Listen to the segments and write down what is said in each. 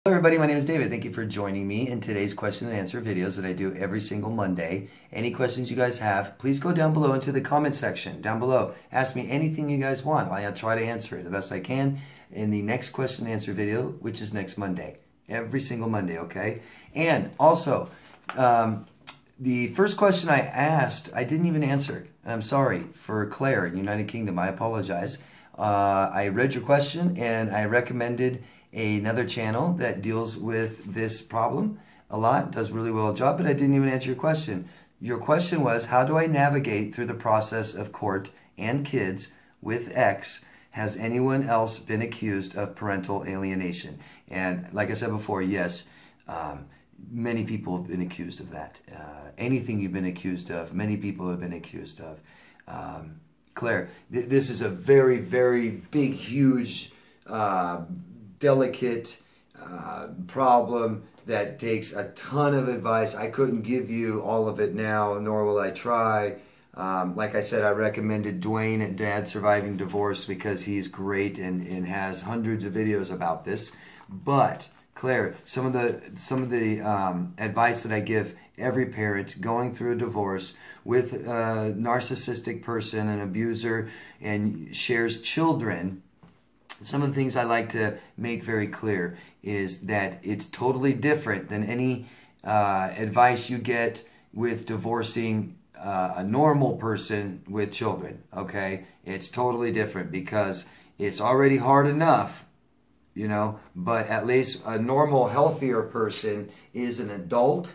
Hello everybody, my name is David. Thank you for joining me in today's question and answer videos that I do every single Monday. Any questions you guys have, please go down below into the comment section. Down below, ask me anything you guys want. I'll try to answer it the best I can in the next question and answer video, which is next Monday. Every single Monday, okay? And also, the first question I asked, I didn't even answer. I'm sorry, for Claire in United Kingdom. I apologize. I read your question and I recommended another channel that deals with this problem a lot, does really well job, but I didn't even answer your question. Your question was, how do I navigate through the process of court and kids with X? Has anyone else been accused of parental alienation? And like I said before, yes, many people have been accused of that. Anything you've been accused of, many people have been accused of. Claire, this is a very, very big, huge, delicate problem that takes a ton of advice. I couldn't give you all of it now, nor will I try. Like I said, I recommended Dwayne at Dad Surviving Divorce because he's great and has hundreds of videos about this. But Claire, some of the advice that I give every parent going through a divorce with a narcissistic person, an abuser, and shares children, some of the things I like to make very clear is that it's totally different than any advice you get with divorcing a normal person with children, okay? It's totally different because it's already hard enough, you know, but at least a normal, healthier person is an adult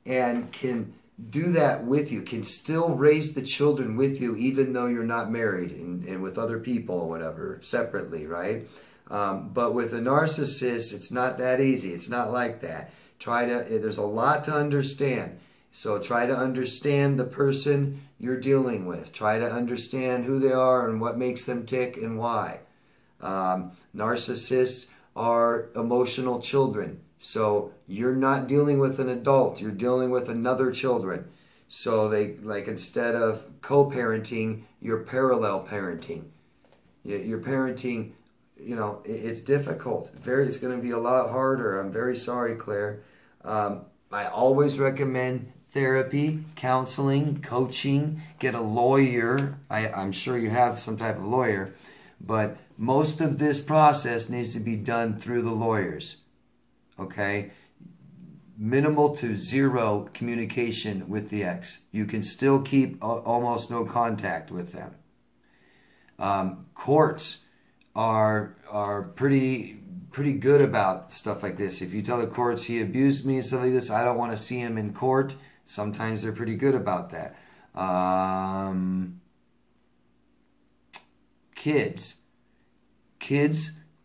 and can do that with you, can still raise the children with you even though you're not married and with other people or whatever, separately, right? But with a narcissist, it's not that easy. It's not like that. There's a lot to understand. So try to understand the person you're dealing with. Try to understand who they are and what makes them tick and why. Narcissists are emotional children. So you're not dealing with an adult, you're dealing with another children. So they, like, instead of co-parenting, you're parallel parenting. You're parenting, you know, it's difficult. It's going to be a lot harder. I'm very sorry, Claire. I always recommend therapy, counseling, coaching, get a lawyer. I'm sure you have some type of lawyer, but most of this process needs to be done through the lawyers. Okay, minimal to zero communication with the ex. You can still keep almost no contact with them. Courts are pretty good about stuff like this. If you tell the courts he abused me and stuff like this, I don't want to see him in court. Sometimes they're pretty good about that. Kids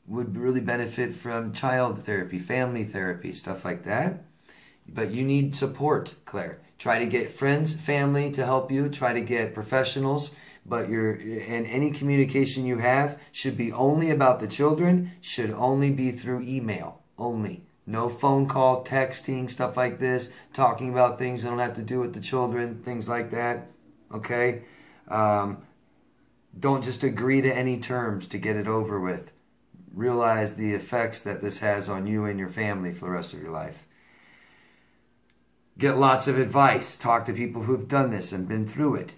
would really benefit from child therapy, family therapy, stuff like that. But you need support, Claire. Try to get friends, family to help you. Try to get professionals. But any communication you have should be only about the children, should only be through email, only. No phone call, texting, stuff like this, talking about things that don't have to do with the children, things like that, okay? Don't just agree to any terms to get it over with. Realize the effects that this has on you and your family for the rest of your life. Get lots of advice. Talk to people who've done this and been through it.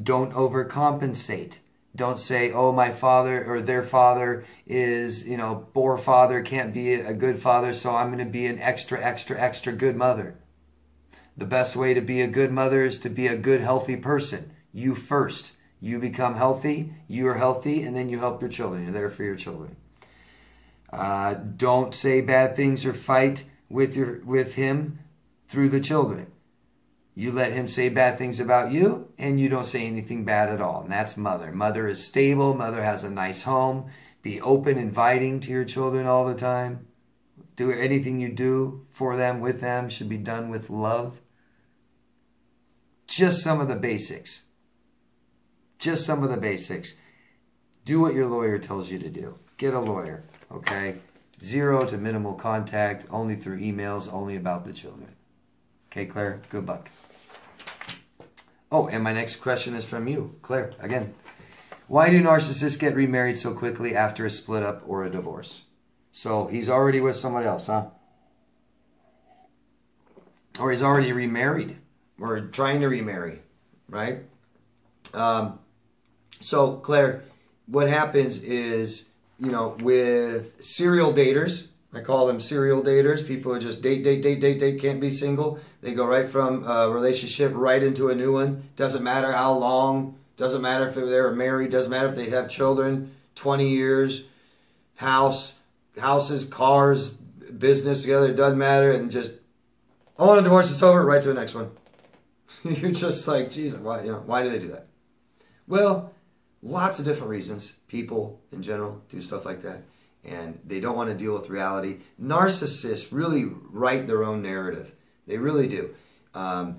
Don't overcompensate. Don't say, oh, my father or their father is, you know, poor father, can't be a good father, so I'm going to be an extra good mother. The best way to be a good mother is to be a good, healthy person. You first. You become healthy, you are healthy, and then you help your children. You're there for your children. Don't say bad things or fight with him through the children. You let him say bad things about you, and you don't say anything bad at all. And that's mother. Mother is stable. Mother has a nice home. Be open, inviting to your children all the time. Do anything you do for them, with them, should be done with love. Just some of the basics. Just some of the basics. Do what your lawyer tells you to do. Get a lawyer, okay? Zero to minimal contact, only through emails, only about the children. Okay, Claire? Good luck. Oh, and my next question is from you, Claire, again. Why do narcissists get remarried so quickly after a split up or a divorce? So he's already with somebody else, huh? Or he's already remarried or trying to remarry, right? So, Claire, what happens is, you know, with serial daters, I call them serial daters, people who just date, can't be single. They go right from a relationship right into a new one. Doesn't matter how long, doesn't matter if they're married, doesn't matter if they have children, 20 years, houses, cars, business together, it doesn't matter. And just, oh, and a divorce is over, right to the next one. You're just like, Jesus, why do they do that? Well, lots of different reasons. People in general do stuff like that. And they don't want to deal with reality. Narcissists really write their own narrative. They really do.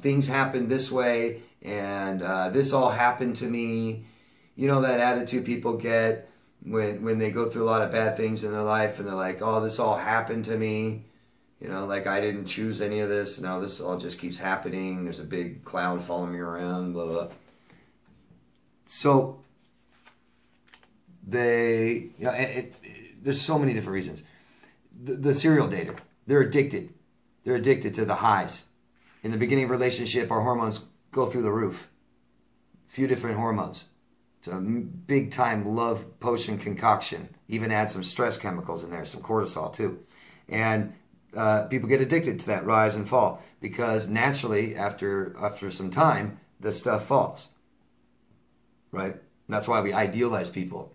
Things happen this way, and this all happened to me. You know that attitude people get when they go through a lot of bad things in their life, and they're like, oh, this all happened to me. You know, like I didn't choose any of this. No, this all just keeps happening. There's a big cloud following me around, blah, blah. So they, you know, there's so many different reasons. The serial dater, they're addicted. They're addicted to the highs. In the beginning of a relationship, our hormones go through the roof. A few different hormones. It's a big time love potion concoction. Even add some stress chemicals in there, some cortisol too. And people get addicted to that rise and fall because naturally, after some time, the stuff falls. Right? And that's why we idealize people.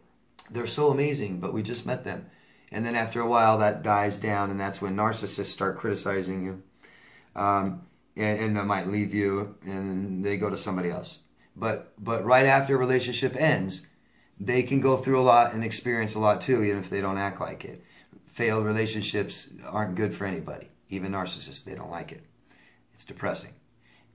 They're so amazing, but we just met them. And then after a while, that dies down, and that's when narcissists start criticizing you. And they might leave you, and then they go to somebody else. But right after a relationship ends, they can go through a lot and experience a lot too, even if they don't act like it. Failed relationships aren't good for anybody. Even narcissists, they don't like it. It's depressing.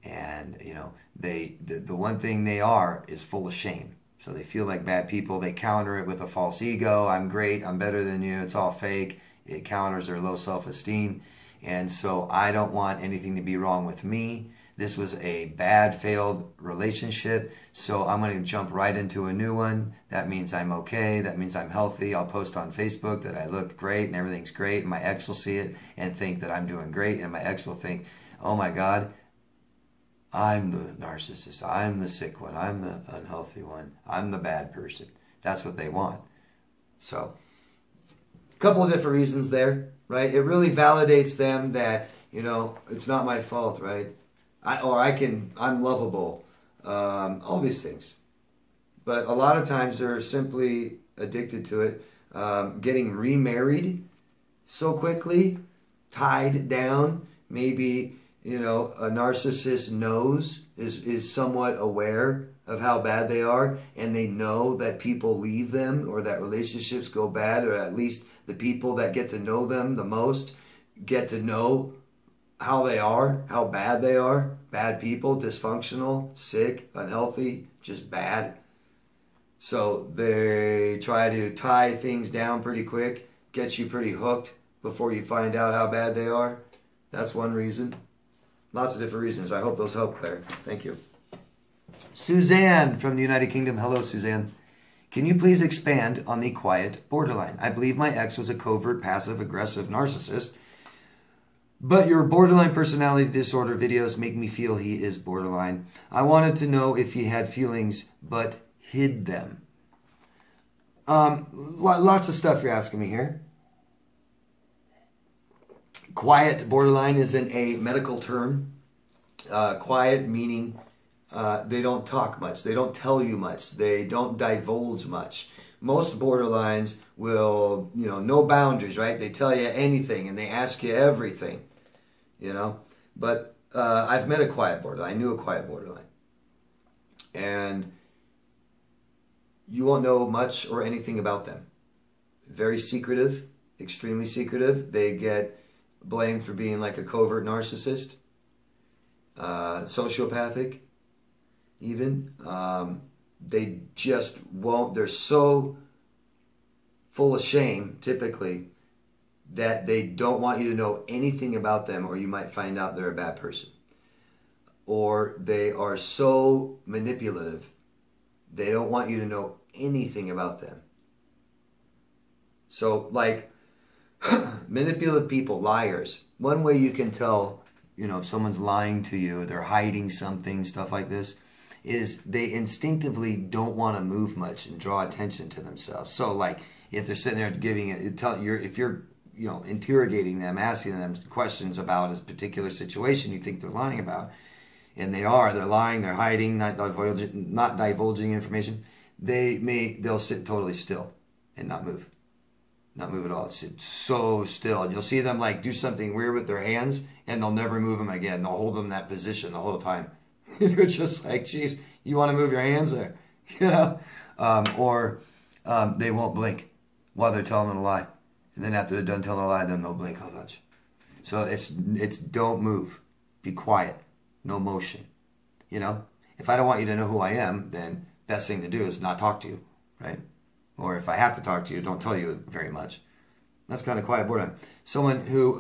And, you know, the one thing they are is full of shame. So they feel like bad people. They counter it with a false ego. I'm great. I'm better than you. It's all fake. It counters their low self-esteem. And so I don't want anything to be wrong with me. This was a bad, failed relationship. So I'm going to jump right into a new one. That means I'm okay. That means I'm healthy. I'll post on Facebook that I look great and everything's great. And my ex will see it and think that I'm doing great. And my ex will think, oh my God, I'm the narcissist. I'm the sick one. I'm the unhealthy one. I'm the bad person. That's what they want. So, a couple of different reasons there, right? It really validates them that, you know, it's not my fault, right? I'm lovable. All these things. But a lot of times they're simply addicted to it. Getting remarried so quickly, tied down, maybe, you know, a narcissist knows, is somewhat aware of how bad they are, and they know that people leave them or that relationships go bad, or at least the people that get to know them the most get to know how they are, how bad they are. Bad people, dysfunctional, sick, unhealthy, just bad. So they try to tie things down pretty quick, get you pretty hooked before you find out how bad they are. That's one reason. Lots of different reasons. I hope those help, Claire. Thank you. Suzanne from the United Kingdom. Hello, Suzanne. Can you please expand on the quiet borderline? I believe my ex was a covert, passive-aggressive narcissist, but your borderline personality disorder videos make me feel he is borderline. I wanted to know if he had feelings, but hid them. Lots of stuff you're asking me here. Quiet borderline isn't a medical term. Quiet meaning they don't talk much. They don't tell you much. They don't divulge much. Most borderlines will, you know, no boundaries, right? They tell you anything and they ask you everything, you know. But I've met a quiet borderline. I knew a quiet borderline. And you won't know much or anything about them. Very secretive, extremely secretive. They get blamed for being like a covert narcissist, sociopathic even. They just won't, they're so full of shame, typically, that they don't want you to know anything about them, or you might find out they're a bad person. Or they are so manipulative, they don't want you to know anything about them. So, like, manipulative people, liars. One way you can tell, if someone's lying to you, they're hiding something, stuff like this, is they instinctively don't want to move much and draw attention to themselves. So, like, if they're sitting there giving it, if you're interrogating them, asking them questions about a particular situation you think they're lying about, and they're lying, they're hiding, not divulging information, they'll sit totally still and not move. Not move at all. Sit so still. And you'll see them like do something weird with their hands and they'll never move them again. They'll hold them in that position the whole time. You're just like, geez, you want to move your hands there? Or they won't blink while they're telling them a lie. And then after they're done telling a lie, then they'll blink a bunch. So it's don't move. Be quiet. No motion. If I don't want you to know who I am, then best thing to do is not talk to you, right? Or if I have to talk to you, don't tell you very much. That's kind of quiet borderline. Someone who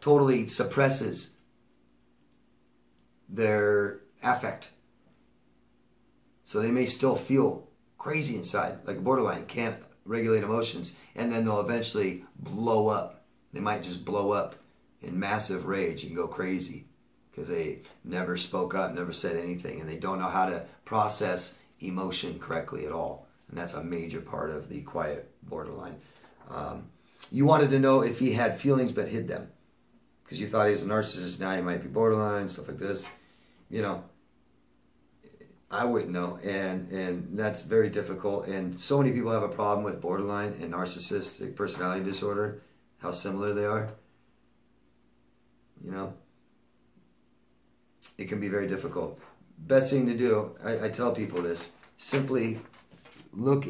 totally suppresses their affect. So they may still feel crazy inside, like a borderline, can't regulate emotions, and then they'll eventually blow up. They might just blow up in massive rage and go crazy because they never spoke up, never said anything, and they don't know how to process emotion correctly at all. And that's a major part of the quiet borderline. You wanted to know if he had feelings but hid them because you thought he was a narcissist. Now he might be borderline, stuff like this. I wouldn't know, and that's very difficult. And so many people have a problem with borderline and narcissistic personality disorder, how similar they are. It can be very difficult. Best thing to do, I tell people this, simply look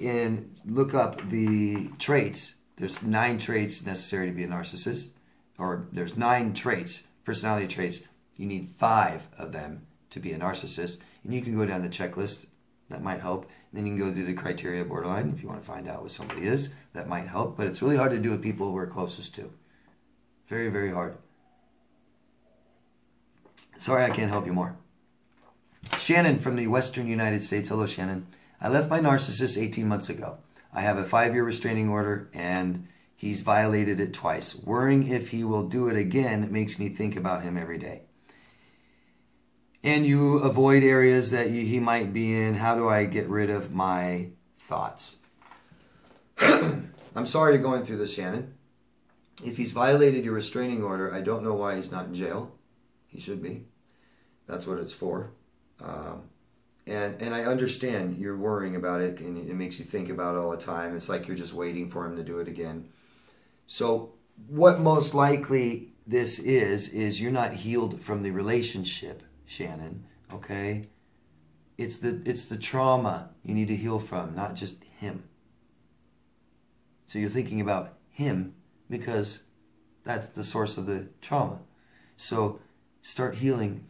up the traits. There's 9 traits necessary to be a narcissist, or there's 9 traits, personality traits. You need 5 of them to be a narcissist, and you can go down the checklist. That might help. And then you can go through the criteria of borderline if you want to find out what somebody is. That might help, but it's really hard to do with people we're closest to. Very, very hard. Sorry I can't help you more. Shannon from the Western United States. Hello, Shannon. I left my narcissist 18 months ago. I have a 5-year restraining order and he's violated it twice. Worrying if he will do it again makes me think about him every day. And you avoid areas that he might be in. How do I get rid of my thoughts? I'm sorry you're going through this, Shannon. If he's violated your restraining order, I don't know why he's not in jail. He should be. That's what it's for. And I understand you're worrying about it, and it makes you think about it all the time. It's like you're just waiting for him to do it again. So what most likely this is you're not healed from the relationship, Shannon, okay? It's the trauma you need to heal from, not just him. So you're thinking about him because that's the source of the trauma. So start healing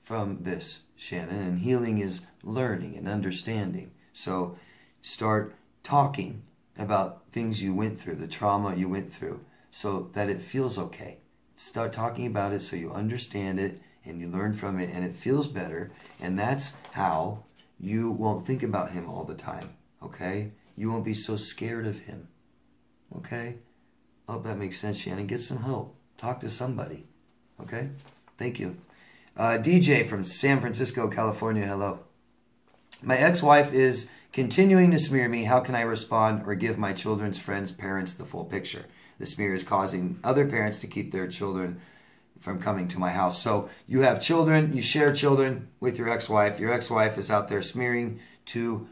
from this, Shannon, and healing is learning and understanding. So start talking about things you went through, the trauma you went through, so that it feels okay. Start talking about it so you understand it and you learn from it and it feels better, and that's how you won't think about him all the time, okay? You won't be so scared of him, okay? I hope that makes sense, Shannon. Get some help. Talk to somebody, okay? Thank you. DJ from San Francisco, California, hello. My ex-wife is continuing to smear me. How can I respond or give my children's friends' parents the full picture? The smear is causing other parents to keep their children from coming to my house. So you have children, you share children with your ex-wife. Your ex-wife is out there smearing to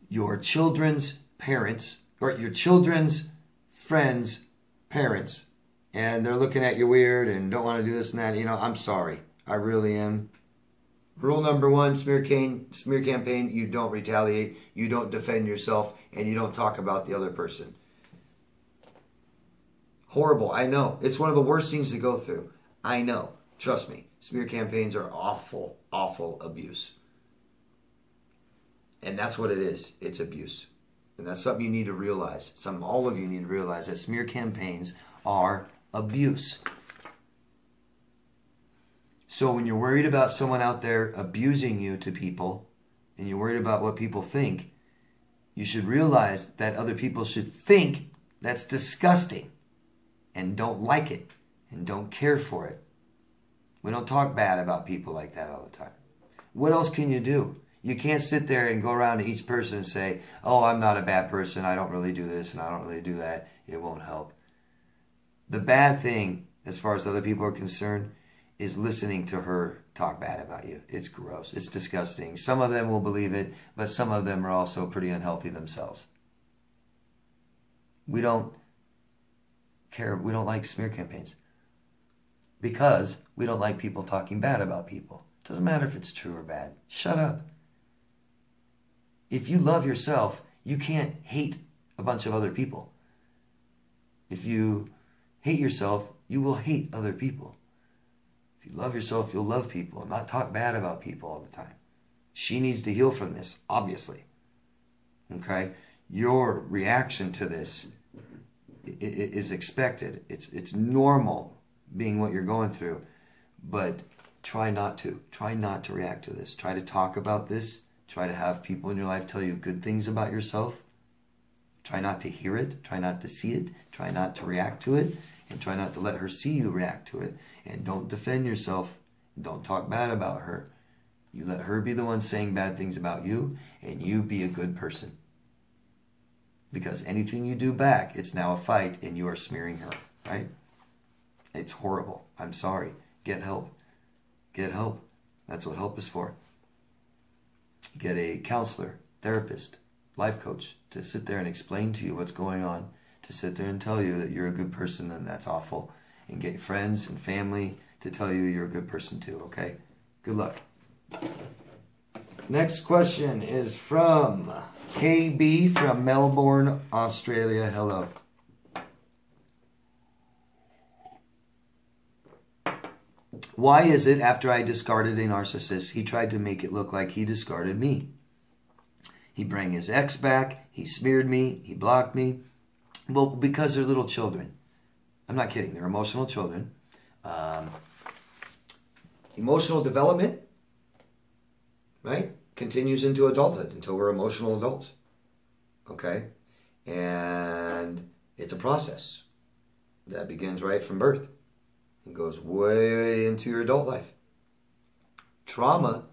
your children's parents, or your children's friends' parents. And they're looking at you weird and don't want to do this and that. I'm sorry. I really am. Rule number 1, smear campaign, you don't retaliate, you don't defend yourself, and you don't talk about the other person. Horrible, I know. It's one of the worst things to go through. I know. Trust me. Smear campaigns are awful, awful abuse. And that's what it is. It's abuse. And that's something you need to realize. All of you need to realize that smear campaigns are abuse. So when you're worried about someone out there abusing you to people and you're worried about what people think, you should realize that other people should think that's disgusting and don't like it and don't care for it. We don't talk bad about people like that all the time. What else can you do? You can't sit there and go around to each person and say, oh, I'm not a bad person. I don't really do this and I don't really do that. It won't help. The bad thing, as far as other people are concerned, is listening to her talk bad about you. It's gross. It's disgusting. Some of them will believe it, but some of them are also pretty unhealthy themselves. We don't care. We don't like smear campaigns because we don't like people talking bad about people. It doesn't matter if it's true or bad. Shut up. If you love yourself, you can't hate a bunch of other people. If you hate yourself, you will hate other people. If you love yourself, you'll love people and not talk bad about people all the time. She needs to heal from this, obviously. Okay? Your reaction to this is expected. It's normal being what you're going through. But try not to. Try not to react to this. Try to talk about this. Try to have people in your life tell you good things about yourself. Try not to hear it. Try not to see it. Try not to react to it. And try not to let her see you react to it. And don't defend yourself. Don't talk bad about her. You let her be the one saying bad things about you, and you be a good person. Because anything you do back, it's now a fight, and you are smearing her, right? It's horrible. I'm sorry. Get help. Get help. That's what help is for. Get a counselor, therapist, life coach to sit there and explain to you what's going on, to sit there and tell you that you're a good person and that's awful, and get friends and family to tell you you're a good person too, okay? Good luck. Next question is from KB from Melbourne, Australia. Hello. Why is it after I discarded a narcissist, he tried to make it look like he discarded me? He brought his ex back, he smeared me, he blocked me. Well, because they're little children. I'm not kidding, they're emotional children. Emotional development, right, continues into adulthood until we're emotional adults. Okay? And it's a process that begins right from birth. It goes way into your adult life. Trauma,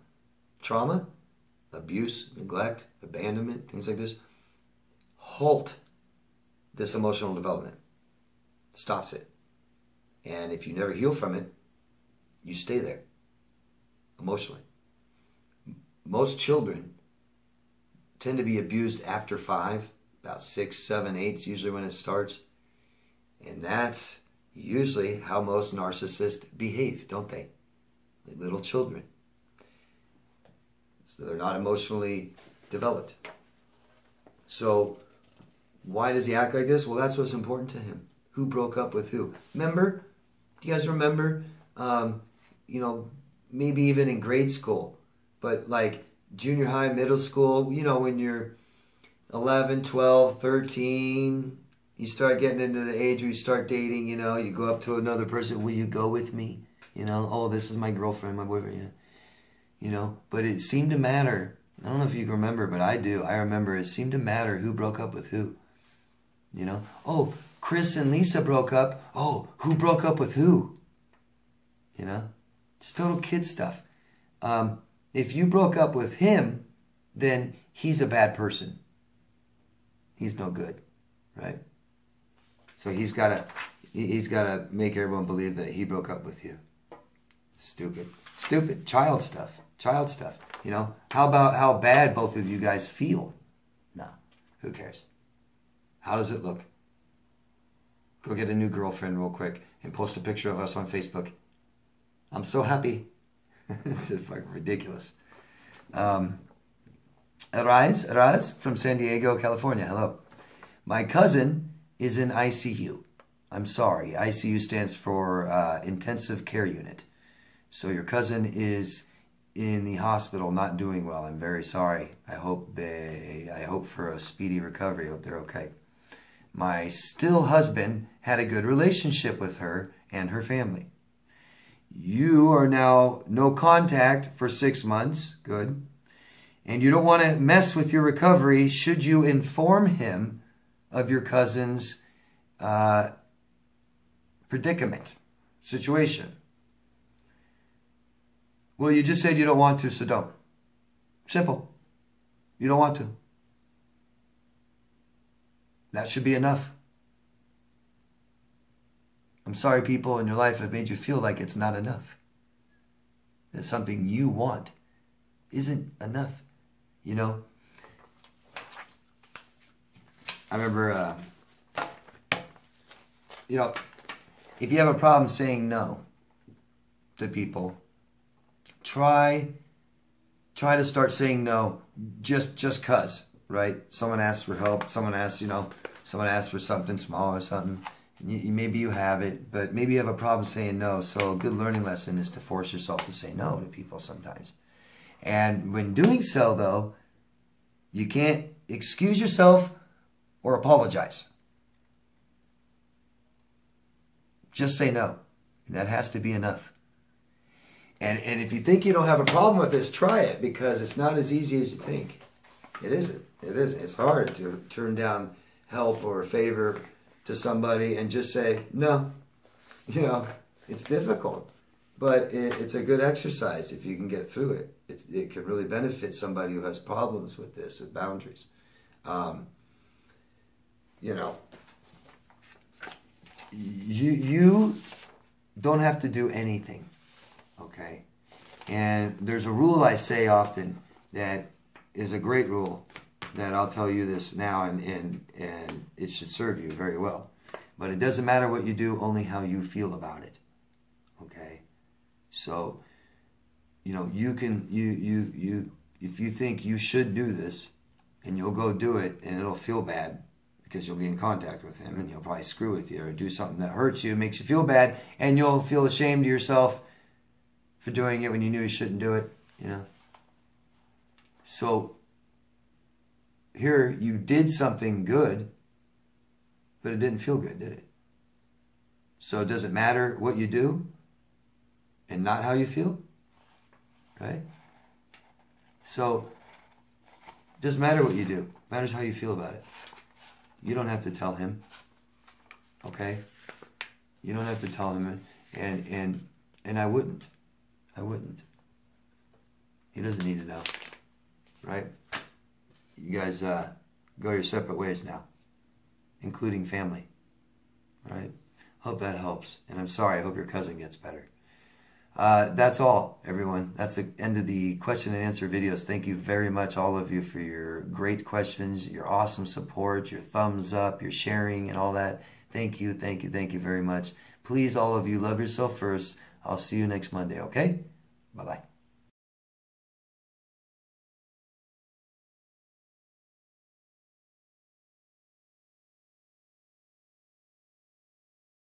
abuse, neglect, abandonment, things like this, halt this emotional development. Stops it. And if you never heal from it, you stay there emotionally. Most children tend to be abused after 5, about 6, 7, 8 is usually when it starts. And that's usually how most narcissists behave, don't they? Like little children. So they're not emotionally developed. So why does he act like this? Well, that's what's important to him. Who broke up with who? Remember? Do you guys remember? Maybe even in grade school, but like junior high, middle school, when you're 11, 12, 13, you start getting into the age where you start dating, you go up to another person, will you go with me? Oh, this is my girlfriend, my boyfriend, but it seemed to matter. I don't know if you remember, but I do. I remember it seemed to matter who broke up with who. Oh, Chris and Lisa broke up. Oh, who broke up with who? Just total kid stuff. If you broke up with him, then he's a bad person. He's no good, right? So he's got to make everyone believe that he broke up with you. Stupid. Child stuff. How about how bad both of you guys feel? No, who cares? How does it look? Go get a new girlfriend real quick and post a picture of us on Facebook. I'm so happy. This is fucking ridiculous. Raz from San Diego, California. Hello. My cousin is in ICU. I'm sorry. ICU stands for Intensive Care Unit. So your cousin is in the hospital, not doing well. I'm very sorry. I hope for a speedy recovery. I hope they're okay. My still husband had a good relationship with her and her family. You are now no contact for 6 months. Good. and you don't want to mess with your recovery, should you inform him of your cousin's predicament, situation? Well, you just said you don't want to, so don't. Simple. You don't want to. That should be enough. I'm sorry people in your life have made you feel like it's not enough. That something you want isn't enough. You know, I remember, you know, if you have a problem saying no to people, try to start saying no just cause, right? Someone asks for help, someone asks for something small or something. Maybe you have it, but maybe you have a problem saying no. So a good learning lesson is to force yourself to say no to people sometimes. And when doing so, though, you can't excuse yourself or apologize. Just say no. And that has to be enough. And if you think you don't have a problem with this, try it, because it's not as easy as you think. It isn't. It isn't. It's hard to turn down help or a favor to somebody and just say no. You know, it's difficult, but it's a good exercise if you can get through it. It can really benefit somebody who has problems with this, with boundaries. You know, you don't have to do anything. Okay, and there's a rule I say often that is a great rule that I'll tell you this now, and it should serve you very well. But it doesn't matter what you do, only how you feel about it. Okay, so you know, you can if you think you should do this, and you'll go do it, and it'll feel bad because you'll be in contact with him, and he'll probably screw with you or do something that hurts you, makes you feel bad, and you'll feel ashamed of yourself for doing it when you knew you shouldn't do it, you know. So here you did something good, but it didn't feel good, did it? So does it matter what you do and not how you feel? Right? So it doesn't matter what you do. It matters how you feel about it. You don't have to tell him. Okay? You don't have to tell him, and I wouldn't. I wouldn't. He doesn't need to know. Right? You guys go your separate ways now, including family. All right? Hope that helps. And I'm sorry. I hope your cousin gets better. That's all, everyone. That's the end of the question and answer videos. Thank you very much, all of you, for your great questions, your awesome support, your thumbs up, your sharing, and all that. Thank you, thank you, thank you very much. Please, all of you, love yourself first. I'll see you next Monday, okay? Bye-bye.